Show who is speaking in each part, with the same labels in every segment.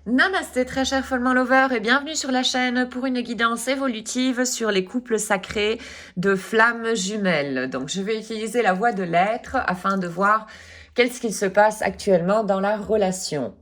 Speaker 1: Namasté très cher Follement Lover et bienvenue sur la chaîne pour une guidance évolutive sur les couples sacrés de flammes jumelles. Donc je vais utiliser la voie de l'être afin de voir qu'est-ce qu'il se passe actuellement dans la relation.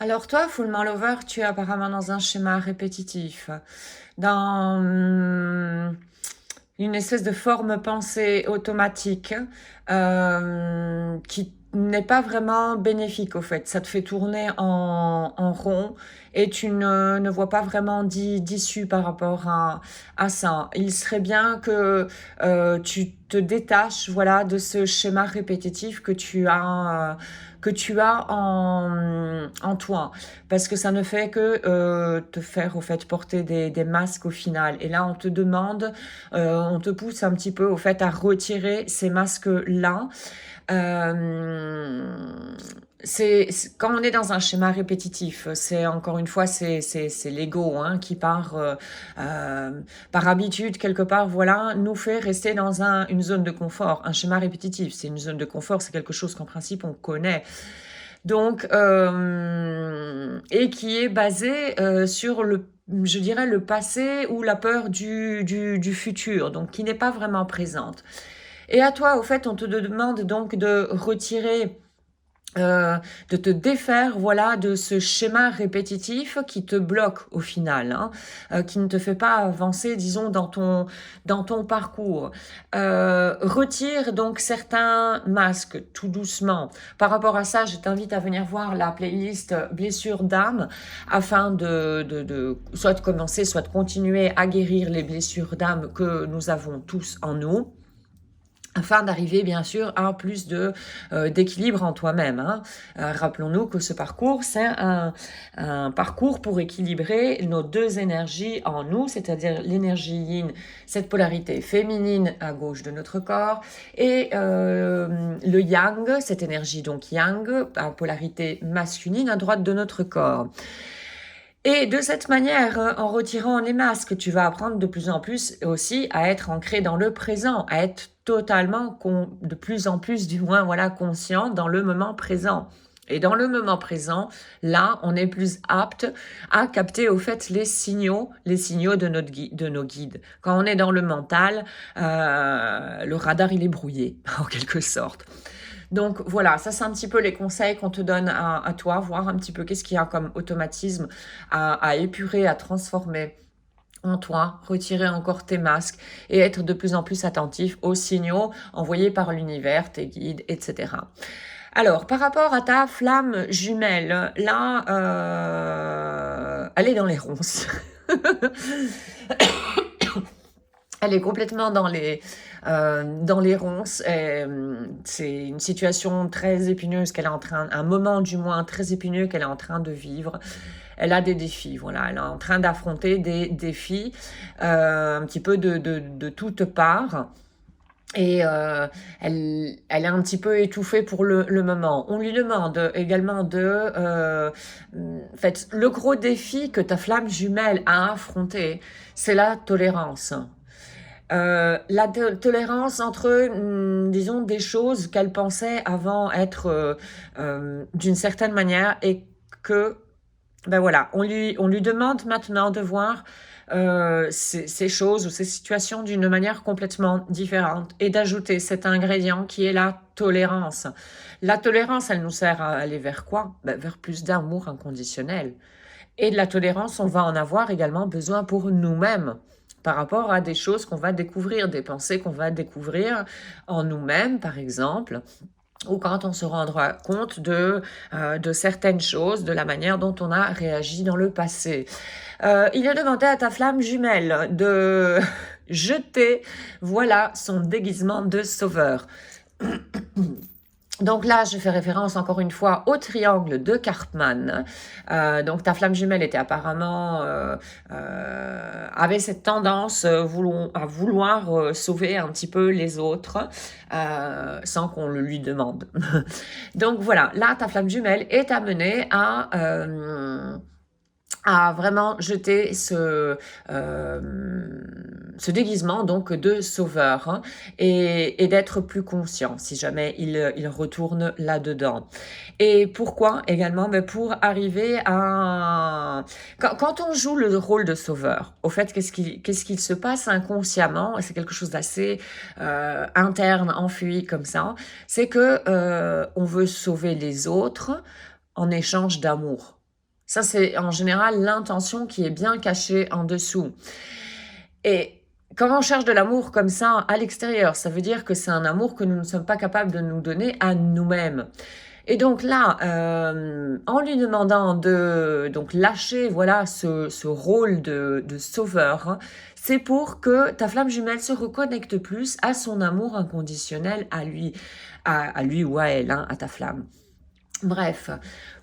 Speaker 1: Alors toi, Follement Lover, tu es apparemment dans un schéma répétitif, dans une espèce de forme pensée automatique qui n'est pas vraiment bénéfique au fait. Ça te fait tourner en rond et tu ne vois pas vraiment d'issue par rapport à ça. Il serait bien que tu te détaches, voilà, de ce schéma répétitif que tu as en toi, parce que ça ne fait que te faire au fait porter des masques au final. Et là, on te demande, on te pousse un petit peu au fait à retirer ces masques-là. Quand on est dans un schéma répétitif, c'est encore une fois, c'est l'ego hein, qui par habitude, quelque part, voilà, nous fait rester dans une zone de confort. Un schéma répétitif, c'est une zone de confort, c'est quelque chose qu'en principe, on connaît. Donc, et qui est basé sur je dirais, le passé ou la peur du futur, donc qui n'est pas vraiment présente. Et à toi, au fait, on te demande donc de retirer, de te défaire, voilà, de ce schéma répétitif qui te bloque au final, hein, qui ne te fait pas avancer, disons, dans ton parcours. Retire donc certains masques tout doucement. Par rapport à ça, je t'invite à venir voir la playlist blessures d'âme afin de soit de commencer, soit de continuer à guérir les blessures d'âme que nous avons tous en nous, afin d'arriver bien sûr à plus d'équilibre en toi-même. Hein. Rappelons-nous que ce parcours, c'est un parcours pour équilibrer nos deux énergies en nous, c'est-à-dire l'énergie yin, cette polarité féminine à gauche de notre corps, et le yang, cette énergie donc yang, à polarité masculine à droite de notre corps. Et de cette manière, en retirant les masques, tu vas apprendre de plus en plus aussi à être ancré dans le présent, à être totalement, de plus en plus du moins, voilà, conscient dans le moment présent. Et dans le moment présent, là, on est plus apte à capter au fait les signaux de nos guides. Quand on est dans le mental, le radar il est brouillé en quelque sorte. Donc voilà, ça c'est un petit peu les conseils qu'on te donne à toi, voir un petit peu qu'est-ce qu'il y a comme automatisme à épurer, à transformer en toi, retirer encore tes masques et être de plus en plus attentif aux signaux envoyés par l'univers, tes guides, etc. Alors, par rapport à ta flamme jumelle, là, elle est dans les ronces. Elle est complètement dans les ronces. C'est une situation très épineuse qu'elle est un moment du moins très épineux qu'elle est en train de vivre. Elle a des défis, voilà. Elle est en train d'affronter des défis un petit peu de toutes parts. Et elle est un petit peu étouffée pour le moment. On lui demande également en fait, le gros défi que ta flamme jumelle a affronté, c'est la tolérance. La tolérance entre, disons, des choses qu'elle pensait avant être d'une certaine manière et que, ben voilà, on lui demande maintenant de voir ces choses ou ces situations d'une manière complètement différente et d'ajouter cet ingrédient qui est la tolérance. La tolérance, elle nous sert à aller vers quoi? Ben, vers plus d'amour inconditionnel. Et de la tolérance, on va en avoir également besoin pour nous-mêmes. par rapport à des choses qu'on va découvrir, des pensées qu'on va découvrir en nous-mêmes, par exemple, ou quand on se rendra compte de certaines choses, de la manière dont on a réagi dans le passé. Il est demandé à ta flamme jumelle de jeter, voilà, son déguisement de sauveur. Donc là, je fais référence encore une fois au triangle de Cartman. Donc ta flamme jumelle était apparemment avait cette tendance à vouloir sauver un petit peu les autres sans qu'on le lui demande. Donc voilà, là ta flamme jumelle est amenée à vraiment jeter ce déguisement donc de sauveur, hein, et d'être plus conscient si jamais il retourne là-dedans. Et pourquoi également? Ben pour arriver à... Quand on joue le rôle de sauveur, au fait, qu'est-ce qu'il se passe inconsciemment? C'est quelque chose d'assez interne, enfui comme ça. C'est que on veut sauver les autres en échange d'amour. Ça, c'est en général l'intention qui est bien cachée en dessous. Et quand on cherche de l'amour comme ça à l'extérieur, ça veut dire que c'est un amour que nous ne sommes pas capables de nous donner à nous-mêmes. Et donc là, en lui demandant de donc lâcher voilà ce rôle de sauveur, hein, c'est pour que ta flamme jumelle se reconnecte plus à son amour inconditionnel à lui ou à elle, hein, à ta flamme. Bref,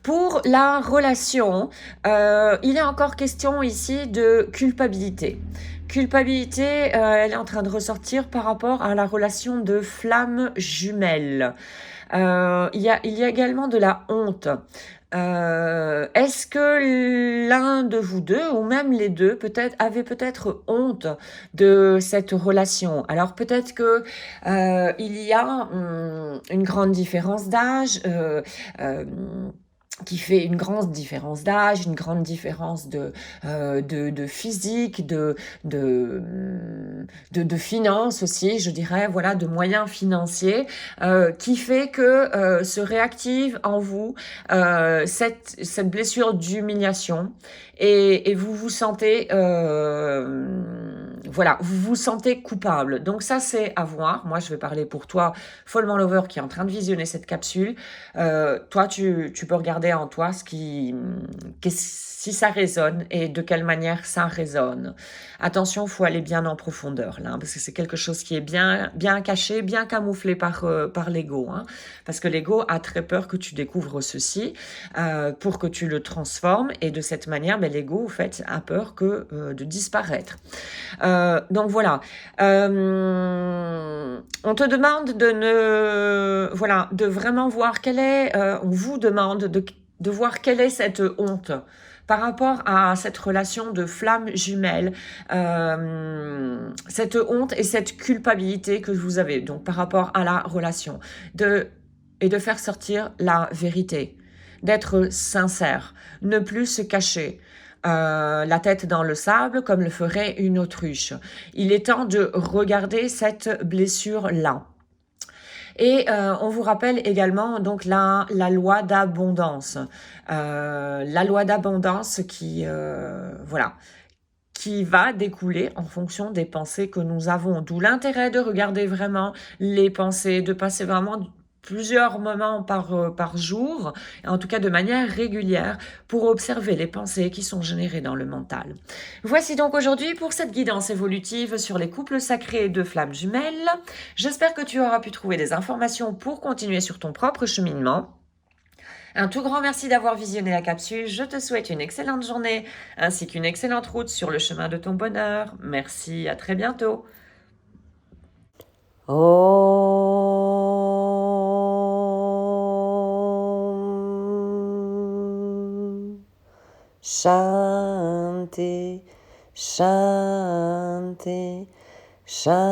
Speaker 1: pour la relation, il est encore question ici de culpabilité. Culpabilité, elle est en train de ressortir par rapport à la relation de flamme jumelle. Il y a également de la honte. Est-ce que l'un de vous deux, ou même les deux, avait peut-être honte de cette relation? Alors peut-être que il y a une grande différence d'âge, qui fait une grande différence d'âge, une grande différence de physique, de finances aussi, je dirais, voilà, de moyens financiers, qui fait que se réactive en vous cette blessure d'humiliation, et vous vous sentez voilà, vous vous sentez coupable. Donc ça, c'est à voir. Moi, je vais parler pour toi, Follement Lover, qui est en train de visionner cette capsule. Toi, tu peux regarder en toi si ça résonne et de quelle manière ça résonne. Attention, il faut aller bien en profondeur là, parce que c'est quelque chose qui est bien caché, bien camouflé par l'ego, hein, parce que l'ego a très peur que tu découvres ceci pour que tu le transformes, et de cette manière, ben, l'ego, en fait, a peur de disparaître. Donc voilà, on te demande de vraiment voir on vous demande de voir quelle est cette honte par rapport à cette relation de flamme jumelle, cette honte et cette culpabilité que vous avez, donc par rapport à la relation, et de faire sortir la vérité, d'être sincère, ne plus se cacher, la tête dans le sable comme le ferait une autruche. Il est temps de regarder cette blessure-là. Et on vous rappelle également donc la loi d'abondance. La loi d'abondance qui va découler en fonction des pensées que nous avons. D'où l'intérêt de regarder vraiment les pensées, de passer vraiment plusieurs moments par jour, en tout cas de manière régulière, pour observer les pensées qui sont générées dans le mental. Voici donc aujourd'hui pour cette guidance évolutive sur les couples sacrés de flammes jumelles. J'espère que tu auras pu trouver des informations pour continuer sur ton propre cheminement. Un tout grand merci d'avoir visionné la capsule. Je te souhaite une excellente journée ainsi qu'une excellente route sur le chemin de ton bonheur. Merci, à très bientôt. Shanti, Shanti, Shanti.